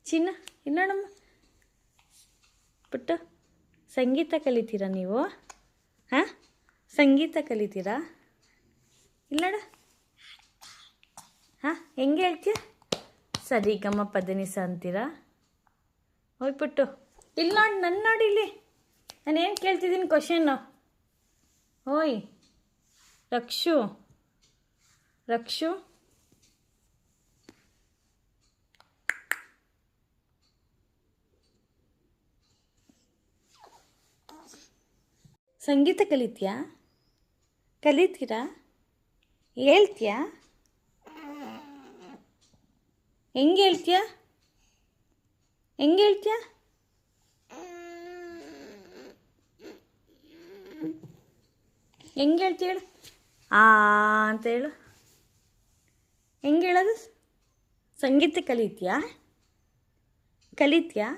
ಚಿನ್ನ ಇಲ್ಲೋಡಮ್ಮ ಪುಟ್ಟು, ಸಂಗೀತ ಕಲಿತೀರಾ ನೀವು? ಹಾಂ, ಸಂಗೀತ ಕಲಿತೀರಾ? ಇಲ್ಲೋಡ. ಹಾಂ, ಹೆಂಗೆ ಹೇಳ್ತೀಯ? ಸರಿ ಗಮ ಪದನಿಸ ಅಂತೀರಾ? ಹೋಯ್ ಪುಟ್ಟು, ಇಲ್ಲಿ ನೋಡಿ, ನನ್ನ ನೋಡಿ ಇಲ್ಲಿ. ನಾನೇನು ಕೇಳ್ತಿದ್ದೀನಿ ಕ್ವಶನ್ನು? ಓಯ್ ರಕ್ಷು, ರಕ್ಷು, ಸಂಗೀತ ಕಲಿತೀಯಾ? ಕಲಿತೀರಾ? ಹೇಳ್ತೀಯಾ? ಹೆಂಗೆ ಹೇಳ್ತೀಯಾ? ಹೆಂಗೆ ಹೇಳ್ತೀಯಾ? ಹೆಂಗೆ ಹೇಳ್ತೀಯ ಹೇಳು? ಅಂತ ಹೇಳು. ಹೆಂಗೆ ಹೇಳೋದು? ಸಂಗೀತ ಕಲಿತೀಯಾ? ಕಲಿತೀಯಾ?